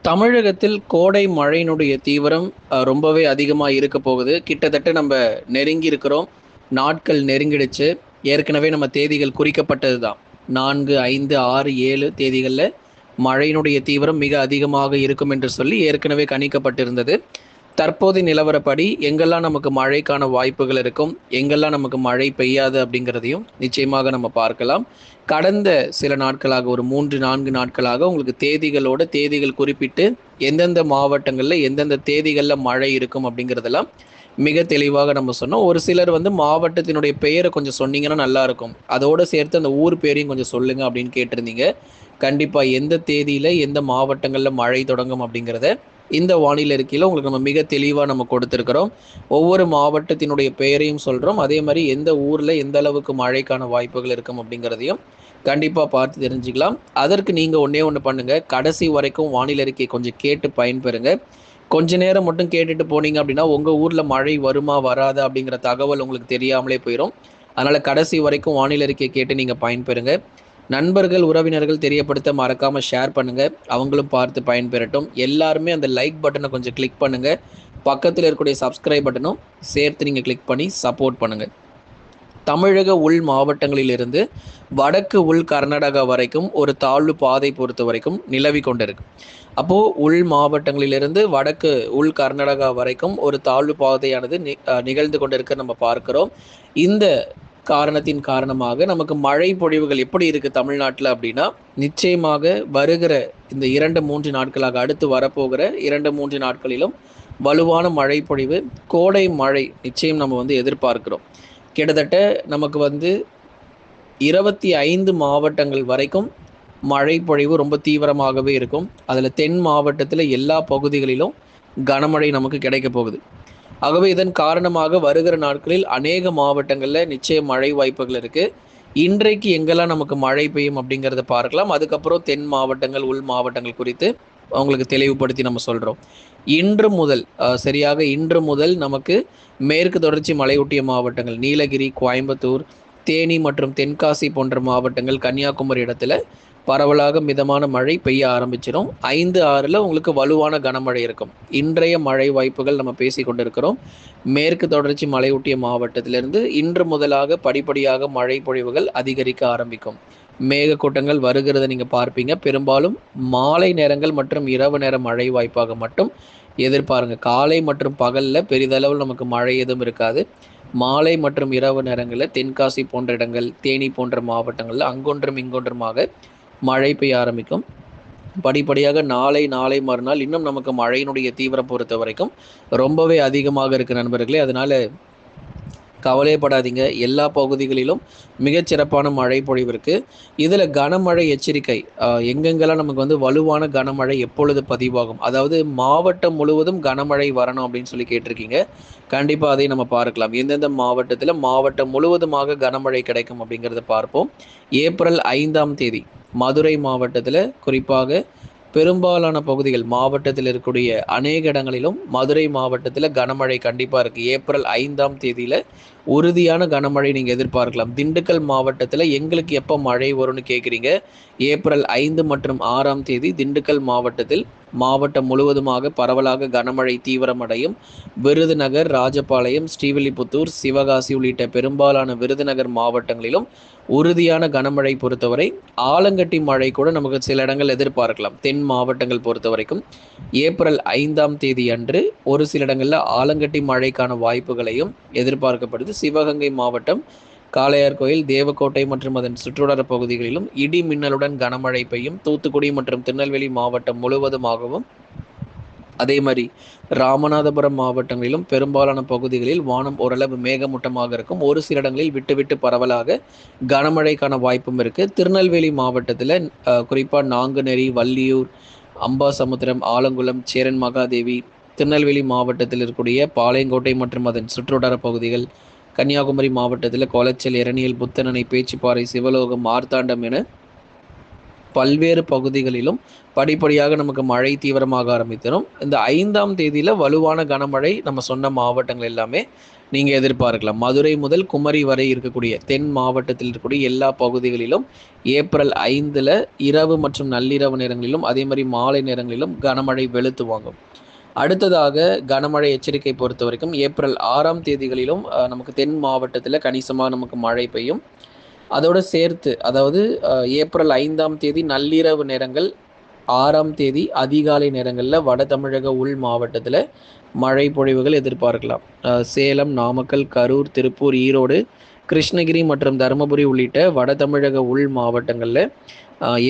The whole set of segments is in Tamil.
தமிழகத்தில் கோடை மழையினுடைய தீவிரம் ரொம்பவே அதிகமாக இருக்க போகுது. கிட்டத்தட்ட நம்ம நெருங்கி இருக்கிறோம். நாட்கள் நெருங்கிடுச்சு. ஏற்கனவே நம்ம தேதிகள் குறிக்கப்பட்டது தான். 4, 5, 6, 7 தேதிகள்ல மழையினுடைய தீவிரம் மிக அதிகமாக இருக்கும் என்று சொல்லி ஏற்கனவே கணிக்கப்பட்டிருந்தது. தற்போதைய நிலவரப்படி எங்கெல்லாம் நமக்கு மழைக்கான வாய்ப்புகள் இருக்கும், எங்கெல்லாம் நமக்கு மழை பெய்யாது அப்படிங்கிறதையும் நிச்சயமாக நம்ம பார்க்கலாம். கடந்த சில நாட்களாக ஒரு 3, 4 நாட்களாக உங்களுக்கு தேதிகள் குறிப்பிட்டு எந்தெந்த மாவட்டங்களில் எந்தெந்த தேதிகளில் மழை இருக்கும் அப்படிங்கிறதெல்லாம் மிக தெளிவாக நம்ம சொன்னோம். ஒரு சிலர் வந்து மாவட்டத்தினுடைய பெயரை கொஞ்சம் சொன்னீங்கன்னா நல்லா இருக்கும். அதோடு சேர்த்து அந்த ஊர் பேரையும் கொஞ்சம் சொல்லுங்க அப்படின்னு கேட்டிருந்தீங்க. கண்டிப்பாக எந்த தேதியில் எந்த மாவட்டங்களில் மழை தொடங்கும் அப்படிங்கிறத இந்த வானிலை அறிக்கையில் உங்களுக்கு நம்ம மிக தெளிவாக நம்ம கொடுத்துருக்குறோம். ஒவ்வொரு மாவட்டத்தினுடைய பெயரையும் சொல்கிறோம். அதே மாதிரி எந்த ஊரில் எந்த அளவுக்கு மழைக்கான வாய்ப்புகள் இருக்கும் அப்படிங்கிறதையும் கண்டிப்பாக பார்த்து தெரிஞ்சுக்கலாம். அதற்கு நீங்கள் ஒன்றே ஒன்று பண்ணுங்கள். கடைசி வரைக்கும் வானிலை அறிக்கை கொஞ்சம் கேட்டு பயன்பெறுங்க. கொஞ்ச நேரம் மட்டும் கேட்டுட்டு போனீங்க அப்படின்னா உங்கள் ஊரில் மழை வருமா வராதா அப்படிங்கிற தகவல் உங்களுக்கு தெரியாமலே போயிடும். அதனால் கடைசி வரைக்கும் வானிலை அறிக்கை கேட்டு நீங்கள் பயன்பெறுங்க. நண்பர்கள் உறவினர்கள் தெரியப்படுத்த மறக்காமல் ஷேர் பண்ணுங்கள். அவங்களும் பார்த்து பயன்பெறட்டும். எல்லாருமே அந்த லைக் பட்டனை கொஞ்சம் கிளிக் பண்ணுங்கள். பக்கத்தில் இருக்கக்கூடிய சப்ஸ்கிரைப் பட்டனும் சேர்த்து நீங்கள் கிளிக் பண்ணி சப்போர்ட் பண்ணுங்கள். தமிழக உள் மாவட்டங்களிலிருந்து வடக்கு உள் கர்நாடகா வரைக்கும் ஒரு தாழ்வு பாதை பொறுத்த வரைக்கும் நிலவி கொண்டிருக்கு. அப்போது உள் மாவட்டங்களிலிருந்து வடக்கு உள் கர்நாடகா வரைக்கும் ஒரு தாழ்வு பாதையானது நிகழ்ந்து கொண்டிருக்க நம்ம பார்க்கிறோம். இந்த காரணத்தின் காரணமாக நமக்கு மழை பொழிவுகள் எப்படி இருக்குது தமிழ்நாட்டில் அப்படின்னா, நிச்சயமாக வருகிற இந்த 2-3 நாட்களாக அடுத்து வரப்போகிற 2-3 நாட்களிலும் வலுவான மழை பொழிவு, கோடை மழை நிச்சயம் நம்ம வந்து எதிர்பார்க்கிறோம். கிட்டத்தட்ட நமக்கு வந்து 25 மாவட்டங்கள் வரைக்கும் மழை பொழிவு ரொம்ப தீவிரமாகவே இருக்கும். அதில் தென் மாவட்டத்தில் எல்லா பகுதிகளிலும் கனமழை நமக்கு கிடைக்க போகுது. ஆகவே இதன் காரணமாக வருகிற நாட்களில் அநேக மாவட்டங்களில் நிச்சயம் மழை வாய்ப்புகள் இருக்குது. இன்றைக்கு எங்கெல்லாம் நமக்கு மழை பெய்யும் அப்படிங்கிறத பார்க்கலாம். அதுக்கப்புறம் தென் மாவட்டங்கள் உள் மாவட்டங்கள் குறித்து அவங்களுக்கு தெளிவுபடுத்தி நம்ம சொல்கிறோம். இன்று முதல் நமக்கு மேற்கு தொடர்ச்சி மலையொட்டிய மாவட்டங்கள் நீலகிரி, கோயம்புத்தூர், தேனி மற்றும் தென்காசி போன்ற மாவட்டங்கள், கன்னியாகுமரி இடத்துல பரவலாக மிதமான மழை பெய்ய ஆரம்பிச்சிடும். 5, 6 உங்களுக்கு வலுவான கனமழை இருக்கும். இன்றைய மழை வாய்ப்புகள் நம்ம பேசி கொண்டிருக்கிறோம். மேற்கு தொடர்ச்சி மலையொட்டிய மாவட்டத்திலிருந்து இன்று முதலாக படிப்படியாக மழை பொழிவுகள் அதிகரிக்க ஆரம்பிக்கும். மேகக்கூட்டங்கள் வருகிறத நீங்கள் பார்ப்பீங்க. பெரும்பாலும் மாலை நேரங்கள் மற்றும் இரவு நேர மழை வாய்ப்பாக மட்டும் எதிர்பாருங்க. காலை மற்றும் பகலில் பெரிதளவில் நமக்கு மழை எதுவும் இருக்காது. மாலை மற்றும் இரவு நேரங்களில் தென்காசி போன்ற இடங்கள், தேனி போன்ற மாவட்டங்களில் அங்கொன்றும் இங்கொன்றுமாக மழை பெய்ய ஆரம்பிக்கும். படிப்படியாக நாளை மறுநாள் இன்னும் நமக்கு மழையினுடைய தீவிரம் பொறுத்த வரைக்கும் ரொம்பவே அதிகமாக இருக்குது நண்பர்களே. அதனால் கவலைப்படாதீங்க. எல்லா பகுதிகளிலும் மிகச்சிறப்பான மழை பொழிவு இருக்குது. இதில் கனமழை எச்சரிக்கை எங்கெங்கெல்லாம் நமக்கு வந்து வலுவான கனமழை எப்பொழுது பதிவாகும், அதாவது மாவட்டம் முழுவதும் கனமழை வரணும் அப்படின்னு சொல்லி கேட்டிருக்கீங்க. கண்டிப்பாக அதை நம்ம பார்க்கலாம். எந்தெந்த மாவட்டத்தில் மாவட்டம் முழுவதுமாக கனமழை கிடைக்கும் அப்படிங்கிறத பார்ப்போம். ஏப்ரல் 5ஆம் தேதி மதுரை மாவட்டத்தில் குறிப்பாக பெரும்பாலான பகுதிகள் மாவட்டத்தில் இருக்கக்கூடிய அநேக இடங்களிலும் மதுரை மாவட்டத்தில் கனமழை கண்டிப்பாக இருக்குது. ஏப்ரல் 5ஆம் தேதியில் உறுதியான கனமழை நீங்கள் எதிர்பார்க்கலாம். திண்டுக்கல் மாவட்டத்தில் எங்களுக்கு எப்போ மழை வரும்னு கேட்குறீங்க. ஏப்ரல் 5 மற்றும் 6ஆம் தேதி திண்டுக்கல் மாவட்டத்தில் மாவட்டம் முழுவதுமாக பரவலாக கனமழை தீவிரமடையும். விருதுநகர், ராஜபாளையம், ஸ்ரீவில்லிபுத்தூர், சிவகாசி உள்ளிட்ட பெரும்பாலான விருதுநகர் மாவட்டங்களிலும் உறுதியான கனமழை பொறுத்தவரை ஆலங்கட்டி மழை கூட நமக்கு சில இடங்கள் எதிர்பார்க்கலாம். தென் மாவட்டங்கள் பொறுத்த வரைக்கும் ஏப்ரல் 5ஆம் தேதி அன்று ஒரு சில இடங்களில் ஆலங்கட்டி மழைக்கான வாய்ப்புகளையும் எதிர்பார்க்கப்படுது. சிவகங்கை மாவட்டம் காளையார்கோயில், தேவக்கோட்டை மற்றும் அதன் சுற்றுவட்டார பகுதிகளிலும் இடி மின்னலுடன் கனமழை பெய்யும். தூத்துக்குடி மற்றும் திருநெல்வேலி மாவட்டம் முழுவதுமாகவும், அதே மாதிரி ராமநாதபுரம் மாவட்டங்களிலும் பெரும்பாலான பகுதிகளில் வானம் ஓரளவு மேகமூட்டமாக இருக்கும். ஒரு சில இடங்களில் விட்டு பரவலாக கனமழைக்கான வாய்ப்பும் இருக்குது. திருநெல்வேலி மாவட்டத்தில் குறிப்பாக நாங்குநேரி, வள்ளியூர், அம்பாசமுத்திரம், ஆலங்குளம், சேரன் மகாதேவி, திருநெல்வேலி மாவட்டத்தில் இருக்கக்கூடிய பாளையங்கோட்டை மற்றும் அதன் சுற்றுவட்டார பகுதிகள், கன்னியாகுமரி மாவட்டத்தில் கொளச்சல், இரணியல், புத்தனணை, பேச்சிப்பாறை, சிவலோகம், மார்த்தாண்டம் என பல்வேறு பகுதிகளிலும் படிப்படியாக நமக்கு மழை தீவிரமாக ஆரம்பித்திடும். இந்த 5ஆம் தேதியில் வலுவான கனமழை நம்ம சொன்ன மாவட்டங்கள் எல்லாமே நீங்கள் எதிர்பார்க்கலாம். மதுரை முதல் குமரி வரை இருக்கக்கூடிய தென் மாவட்டத்தில் இருக்கக்கூடிய எல்லா பகுதிகளிலும் ஏப்ரல் 5 இரவு மற்றும் நள்ளிரவு நேரங்களிலும் அதே மாதிரி மாலை நேரங்களிலும் கனமழை வெளுத்து வாங்கும். அடுத்ததாக கனமழை எச்சரிக்கை பொறுத்த வரைக்கும் ஏப்ரல் 6ஆம் தேதிகளிலும் நமக்கு தென் மாவட்டத்தில் கணிசமாக நமக்கு மழை பெய்யும். அதோடு சேர்த்து அதாவது ஏப்ரல் 5ஆம் தேதி நள்ளிரவு நேரங்கள் 6ஆம் தேதி அதிகாலை நேரங்களில் வட தமிழக உள் மாவட்டத்தில் மழை பொழிவுகள் எதிர்பார்க்கலாம். சேலம், நாமக்கல், கரூர், திருப்பூர், ஈரோடு, கிருஷ்ணகிரி மற்றும் தருமபுரி உள்ளிட்ட வட தமிழக உள் மாவட்டங்களில்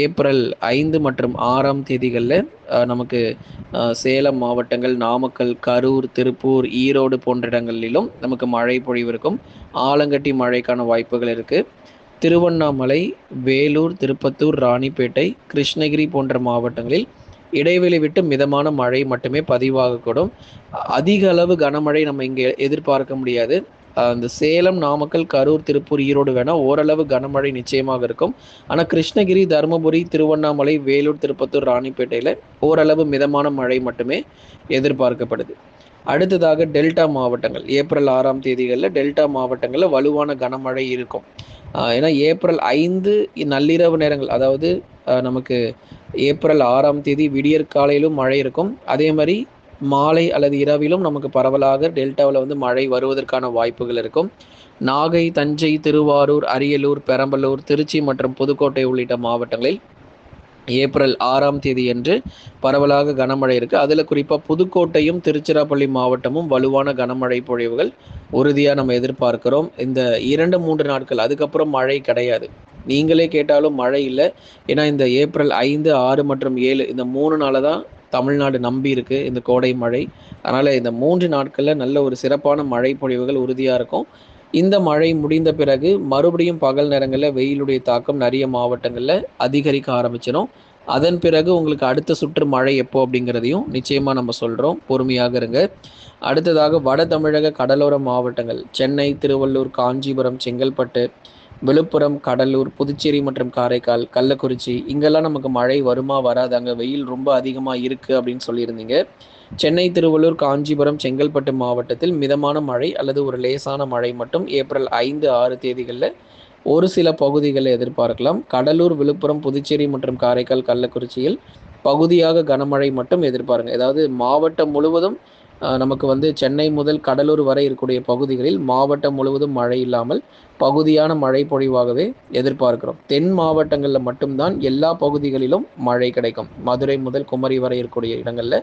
ஏப்ரல் 5 மற்றும் 6ஆம் தேதிகளில் நமக்கு சேலம் மாவட்டங்கள், நாமக்கல், கரூர், திருப்பூர், ஈரோடு போன்ற இடங்களிலும் நமக்கு மழை பொழிவு இருக்கும். ஆலங்கட்டி மழைக்கான வாய்ப்புகள் இருக்குது. திருவண்ணாமலை, வேலூர், திருப்பத்தூர், ராணிப்பேட்டை, கிருஷ்ணகிரி போன்ற மாவட்டங்களில் இடைவெளி விட்டு மிதமான மழை மட்டுமே பதிவாகக்கூடும். அதிக அளவு கனமழை நம்ம இங்கே எதிர்பார்க்க முடியாது. அந்த சேலம், நாமக்கல், கரூர், திருப்பூர், ஈரோடு வேணால் ஓரளவு கனமழை நிச்சயமாக இருக்கும். ஆனால் கிருஷ்ணகிரி, தருமபுரி, திருவண்ணாமலை, வேலூர், திருப்பத்தூர், ராணிப்பேட்டையில் ஓரளவு மிதமான மழை மட்டுமே எதிர்பார்க்கப்படுது. அடுத்ததாக டெல்டா மாவட்டங்கள் ஏப்ரல் 6ஆம் தேதிகளில் டெல்டா மாவட்டங்களில் வலுவான கனமழை இருக்கும். ஏன்னா ஏப்ரல் 5 நள்ளிரவு நேரங்கள், அதாவது நமக்கு ஏப்ரல் 6ஆம் தேதி விடியற் காலையிலும் மழை இருக்கும். அதே மாதிரி மாலை அல்லது இரவிலும் நமக்கு பரவலாக டெல்டாவில் மழை வருவதற்கான வாய்ப்புகள் இருக்கும். நாகை, தஞ்சை, திருவாரூர், அரியலூர், பெரம்பலூர், திருச்சி மற்றும் புதுக்கோட்டை உள்ளிட்ட மாவட்டங்களில் ஏப்ரல் 6ஆம் தேதி என்று பரவலாக கனமழை இருக்குது. அதில் குறிப்பாக புதுக்கோட்டையும் திருச்சிராப்பள்ளி மாவட்டமும் வலுவான கனமழை பொழிவுகள் உறுதியாக நம்ம எதிர்பார்க்கிறோம். இந்த 2-3 நாட்கள் அதுக்கப்புறம் மழை கிடையாது. நீங்களே கேட்டாலும் மழை இல்லை. ஏன்னா இந்த ஏப்ரல் 5, 6 மற்றும் 7 இந்த 3 நாளை தான் தமிழ்நாடு நம்பி இருக்குது இந்த கோடை மழை. அதனால் இந்த 3 நாட்களில் நல்ல ஒரு சிறப்பான மழை பொழிவுகள் உறுதியாக இருக்கும். இந்த மழை முடிந்த பிறகு மறுபடியும் பகல் நேரங்களில் வெயிலுடைய தாக்கம் நிறைய மாவட்டங்களில் அதிகரிக்க ஆரம்பிச்சிடும். அதன் பிறகு உங்களுக்கு அடுத்த சுற்று மழை எப்போ அப்படிங்கிறதையும் நிச்சயமாக நம்ம சொல்கிறோம். பொறுமையாக இருங்க. அடுத்ததாக வட தமிழக கடலோர மாவட்டங்கள் சென்னை, திருவள்ளூர், காஞ்சிபுரம், செங்கல்பட்டு, விழுப்புரம், கடலூர், புதுச்சேரி மற்றும் காரைக்கால், கள்ளக்குறிச்சி இங்கெல்லாம் நமக்கு மழை வருமா வராதாங்க, வெயில் ரொம்ப அதிகமாக இருக்குது அப்படின்னு சொல்லியிருந்தீங்க. சென்னை, திருவள்ளூர், காஞ்சிபுரம், செங்கல்பட்டு மாவட்டத்தில் மிதமான மழை அல்லது ஒரு லேசான மழை மட்டும் ஏப்ரல் 5, 6 தேதிகளில் ஒரு சில பகுதிகளில் எதிர்பார்க்கலாம். கடலூர், விழுப்புரம், புதுச்சேரி மற்றும் காரைக்கால், கள்ளக்குறிச்சியில் பகுதியாக கனமழை மட்டும் எதிர்பாருங்க. அதாவது மாவட்டம் முழுவதும் நமக்கு சென்னை முதல் கடலூர் வரை இருக்கக்கூடிய பகுதிகளில் மாவட்டம் முழுவதும் மழை இல்லாமல் பகுதியான மழை பொழிவாகவே எதிர்பார்க்கிறோம். தென் மாவட்டங்களில் மட்டும்தான் எல்லா பகுதிகளிலும் மழை கிடைக்கும். மதுரை முதல் குமரி வரை இருக்கக்கூடிய இடங்களில்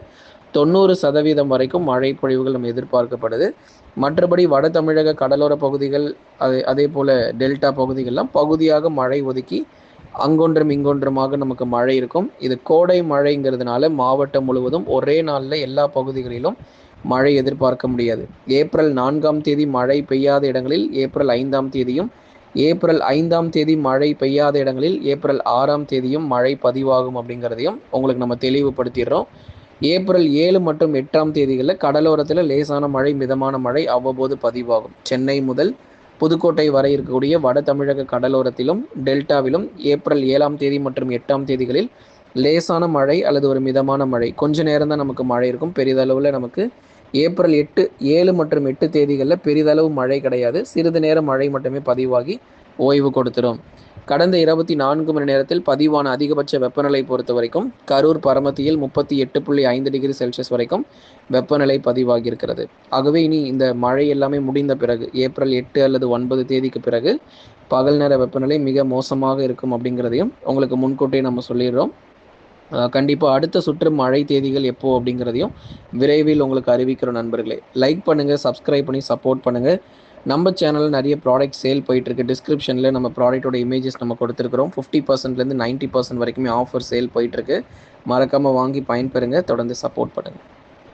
90% வரைக்கும் மழை பொழிவுகள் நம்ம எதிர்பார்க்கப்படுது. மற்றபடி வட தமிழக கடலோர பகுதிகள் அதே போல் டெல்டா பகுதிகள்லாம் பகுதியாக மழை ஒதுக்கி அங்கொன்றும் இங்கொன்றுமாக நமக்கு மழை இருக்கும். இது கோடை மழைங்கிறதுனால மாவட்டம் முழுவதும் ஒரே நாளில் எல்லா பகுதிகளிலும் மழை எதிர்பார்க்க முடியாது. ஏப்ரல் 4ஆம் தேதி மழை பெய்யாத இடங்களில் ஏப்ரல் 5ஆம் தேதியும், ஏப்ரல் 5ஆம் தேதி மழை பெய்யாத இடங்களில் ஏப்ரல் 6ஆம் தேதியும் மழை பதிவாகும் அப்படிங்கிறதையும் உங்களுக்கு நம்ம தெளிவுபடுத்திடுறோம். ஏப்ரல் 7 மற்றும் 8ஆம் தேதிகளில் கடலோரத்தில் லேசான மழை, மிதமான மழை அவ்வப்போது பதிவாகும். சென்னை முதல் புதுக்கோட்டை வரை இருக்கக்கூடிய வட தமிழக கடலோரத்திலும் டெல்டாவிலும் ஏப்ரல் 7ஆம் தேதி மற்றும் 8ஆம் தேதிகளில் லேசான மழை அல்லது ஒரு மிதமான மழை, கொஞ்ச நேரம் தான் நமக்கு மழை இருக்கும். பெரிதளவில் நமக்கு ஏப்ரல் 8, 7 மற்றும் 8 தேதிகளில் பெரிதளவு மழை கிடையாது. சிறிது நேரம் மழை மட்டுமே பதிவாகி ஓய்வு கொடுத்துரும். கடந்த 24 மணி நேரத்தில் பதிவான அதிகபட்ச வெப்பநிலை பொறுத்த வரைக்கும் கரூர் பரமத்தியில் 38.5 டிகிரி செல்சியஸ் வரைக்கும் வெப்பநிலை பதிவாகி இருக்கிறது. ஆகவே இனி இந்த மழை எல்லாமே முடிந்த பிறகு ஏப்ரல் 8 அல்லது 9 தேதிக்கு பிறகு பகல் நேர வெப்பநிலை மிக மோசமாக இருக்கும் அப்படிங்கிறதையும் உங்களுக்கு முன்கூட்டியே நம்ம சொல்லிடுறோம். கண்டிப்பாக அடுத்த சுற்று மழை தேதிகள் எப்போ அப்படிங்கிறதையும் விரைவில் உங்களுக்கு அறிவிக்கிறோம். நண்பர்களே, லைக் பண்ணுங்கள், சப்ஸ்கிரைப் பண்ணி சப்போர்ட் பண்ணுங்கள். நம்ம சேனலில் நிறைய ப்ராடக்ட் சேல் போயிட்டுருக்கு. டிஸ்கிரிப்ஷனில் நம்ம ப்ராடக்டோட இமேஜஸ் நம்ம கொடுத்துருக்குறோம். 50%லேருந்து 90% வரைக்குமே ஆஃபர் சேல் போயிட்டுருக்கு. மறக்காமல் வாங்கி பயன்பெறுங்க. தொடர்ந்து சப்போர்ட் பண்ணுங்கள்.